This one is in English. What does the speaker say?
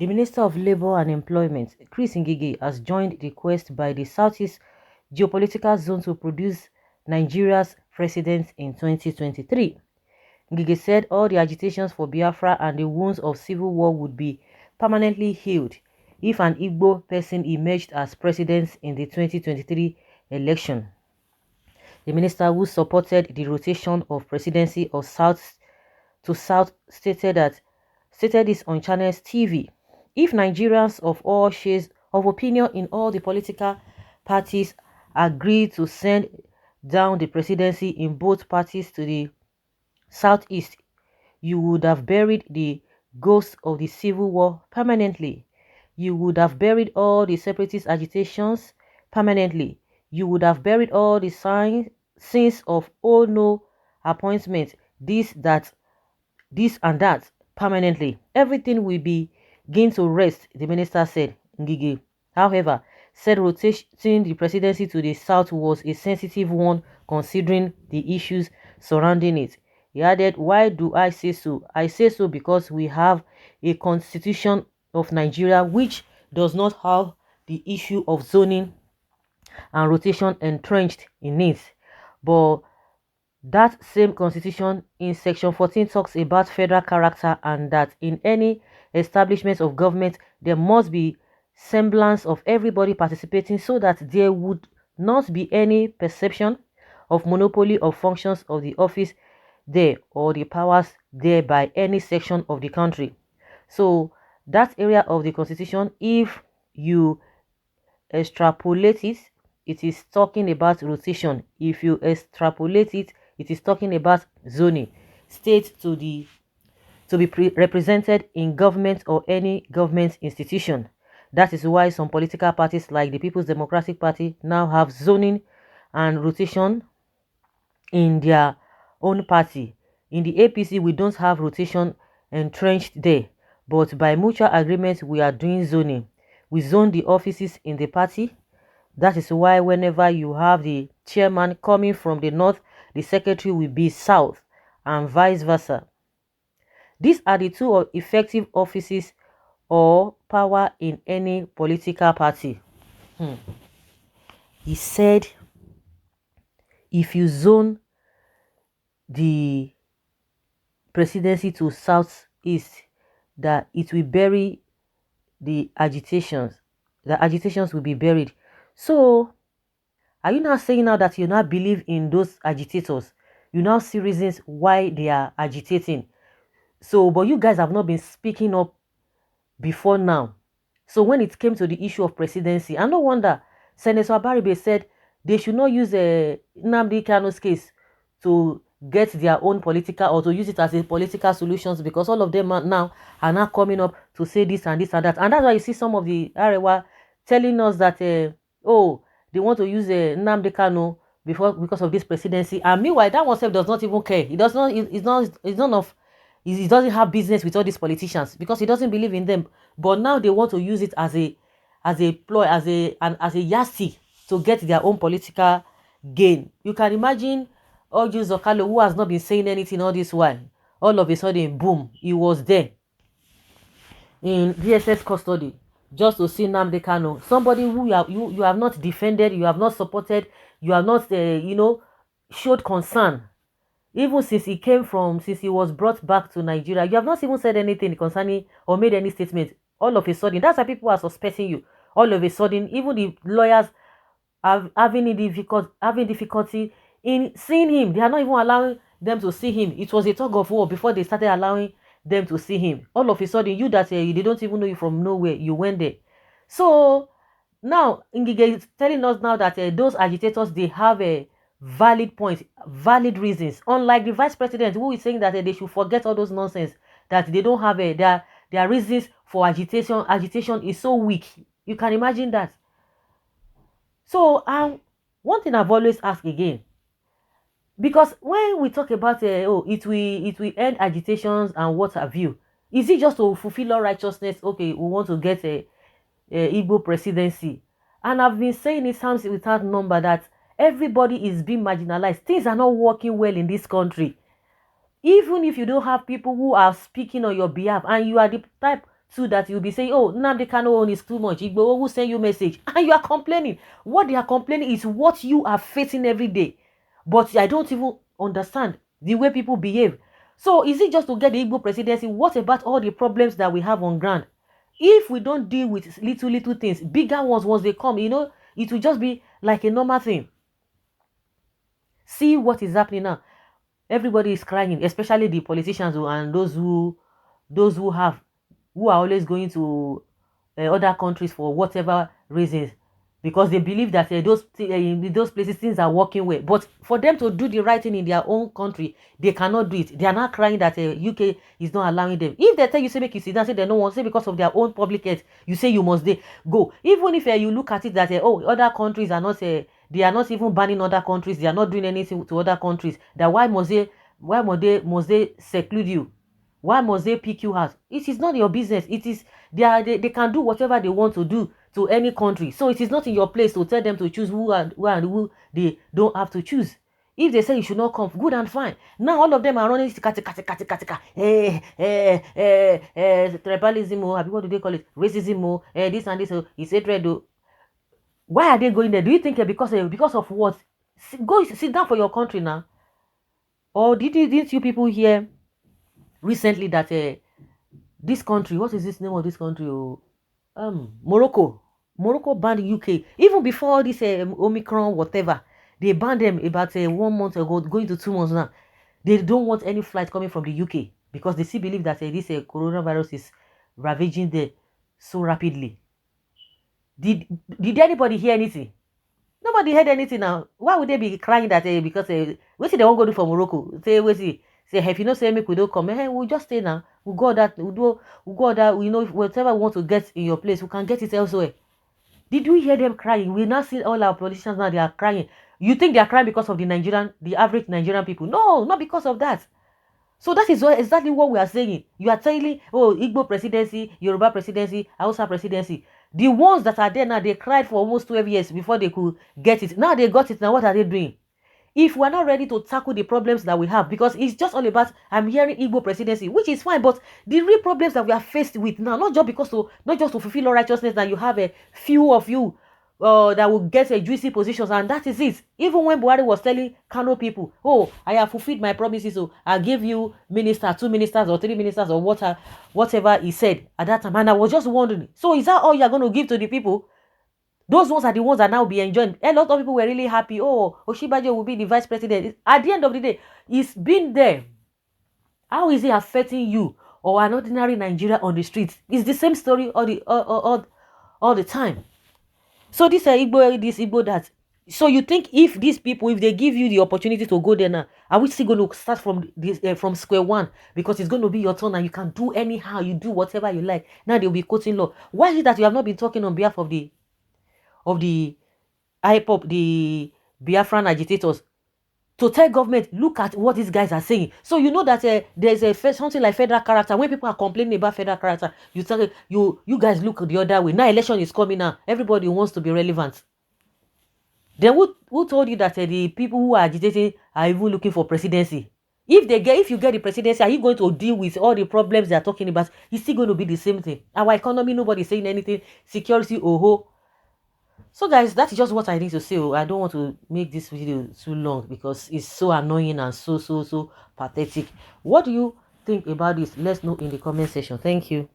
The Minister of Labour and Employment, Chris Ngige, has joined the quest by the Southeast geopolitical zone to produce Nigeria's president in 2023. Ngige said all the agitations for Biafra and the wounds of civil war would be permanently healed if an Igbo person emerged as president in the 2023 election. The minister, who supported the rotation of presidency of South to South, stated this on Channels TV. If Nigerians of all shades of opinion in all the political parties agreed to send down the presidency in both parties to the Southeast, you would have buried the ghost of the civil war permanently. You would have buried all the separatist agitations permanently. You would have buried all the sins of oh no appointment, this, that, this and that permanently. Everything will begin to rest, the minister said. Ngige, however, said rotating the presidency to the south was a sensitive one considering the issues surrounding it. He added, why do I say so? I say so because we have a constitution of Nigeria which does not have the issue of zoning and rotation entrenched in it. But that same constitution in section 14 talks about federal character and that in any establishment of government there must be semblance of everybody participating so that there would not be any perception of monopoly of functions of the office there or the powers there by any section of the country. So that area of the constitution, if you extrapolate it, it is talking about rotation. If you extrapolate it, it is talking about zoning. States to be represented in government or any government institution. That is why some political parties like the People's Democratic Party now have zoning and rotation in their own party. In the APC, we don't have rotation entrenched there, but by mutual agreement, we are doing zoning. We zone the offices in the party. That is why whenever you have the chairman coming from the north, the secretary will be south and vice versa. These are the two effective offices or power in any political party. He said, if you zone the presidency to southeast, that it will bury the agitations. The agitations will be buried. So, are you now saying now that you now believe in those agitators? You now see reasons why they are agitating. So, but you guys have not been speaking up before now. So when it came to the issue of presidency, and no wonder Senator Abaribe said they should not use Nnamdi Kanu's case to get their own political or to use it as a political solutions, because all of them are now coming up to say this and this and that. And that's why you see some of the Arewa telling us that oh, they want to use Nnamdi Kanu because of this presidency. And meanwhile, that one self does not even care. He does not. It's none of. He doesn't have business with all these politicians because he doesn't believe in them. But now they want to use it as a ploy, as a yardstick to get their own political gain. You can imagine Orji Zokalo, who has not been saying anything all this while. All of a sudden, boom, he was there in DSS custody just to see Nnamdi Kanu, somebody who you have not defended, you have not supported, you have not showed concern. Even since he was brought back to Nigeria, you have not even said anything concerning or made any statement. All of a sudden, that's why people are suspecting you. All of a sudden, even the lawyers are having difficulty in seeing him. They are not even allowing them to see him. It was a tug of war before they started allowing them to see him. All of a sudden, you that they don't even know you from nowhere, you went there. So now Ngige is telling us now that those agitators, they have a valid point, valid reasons, unlike the vice president who is saying that they should forget all those nonsense, that they don't have their reasons for agitation is so weak. You can imagine that. So one thing I've always asked again, because when we talk about it will end agitations and what have you, is it just to fulfill all righteousness? Okay, we want to get a Igbo presidency, and I've been saying it times without number that everybody is being marginalized. Things are not working well in this country. Even if you don't have people who are speaking on your behalf and you are the type too that you'll be saying, oh, Nnamdi Kanu own is too much. Igbo will send you message and you are complaining. What they are complaining is what you are facing every day. But I don't even understand the way people behave. So is it just to get the Igbo presidency? What about all the problems that we have on ground? If we don't deal with little things, bigger ones, once they come, it will just be like a normal thing. See what is happening now. Everybody is crying, especially the politicians and those who are always going to other countries for whatever reasons, because they believe that in those places things are working well. But for them to do the right thing in their own country, they cannot do it. They are not crying that UK is not allowing them. If they tell you, say make you sit down, say they don't want, say because of their own public health, you say you must go. Even if you look at it that other countries are not they are not even banning other countries, they are not doing anything to other countries, that why must they seclude you? Why must they pick you out? It is not your business. It is they can do whatever they want to do to any country. So it is not in your place to tell them to choose who and who they don't have to choose. If they say you should not come, good and fine. Now all of them are running tribalism, what do they call it? Racism, this and this, it's hatred. Why are they going there? Do you think because of what? Go sit down for your country now. Or didn't you people hear recently that this country, what is this name of this country? Morocco banned UK even before this Omicron whatever. They banned them about 1 month ago, going to 2 months now. They don't want any flight coming from the UK because they still believe that this coronavirus is ravaging there so rapidly. Did anybody hear anything? Nobody heard anything now. Why would they be crying that because what they won't go do for Morocco? Say if you know say make we don't come, we'll just stay now. We'll go that whatever we want to get in your place, we can get it elsewhere. Did we hear them crying? We now see all our politicians now, they are crying. You think they are crying because of the average Nigerian people? No, not because of that. So that is exactly what we are saying. You are telling, oh, Igbo presidency, Yoruba presidency, Hausa presidency. The ones that are there now, they cried for almost 12 years before they could get it. Now they got it. Now what are they doing? If we're not ready to tackle the problems that we have, because it's just all about, I'm hearing Igbo presidency, which is fine, but the real problems that we are faced with now, not just to fulfill all righteousness, that you have a few of you that will get a juicy positions, and that is it. Even when Buhari was telling Kano people, oh, I have fulfilled my promises, so I give you minister, 2 ministers or 3 ministers or whatever he said at that time, and I was just wondering, so is that all you're going to give to the people? Those ones are the ones that now be enjoying. A lot of people were really happy. Oh, Oshibajo will be the vice president. At the end of the day, it's been there. How is it affecting you or an ordinary Nigeria on the streets? It's the same story all the time. So this Igbo that. So you think if these people, if they give you the opportunity to go there now, are we still going to start from square one? Because it's going to be your turn and you can do anyhow. You do whatever you like. Now they'll be quoting law. Why is it that you have not been talking on behalf of the IPOP, the Biafran agitators, to tell government, look at what these guys are saying? So you know that there's something like federal character. When people are complaining about federal character, you tell you guys look the other way. Now election is coming now. Everybody wants to be relevant. Then who told you that the people who are agitating are even looking for presidency? If you get the presidency, are you going to deal with all the problems they are talking about? It's still going to be the same thing. Our economy, nobody is saying anything. Security, So guys, that's just what I need to say. I don't want to make this video too long because it's so annoying and so pathetic. What do you think about this? Let's know in the comment section. Thank you.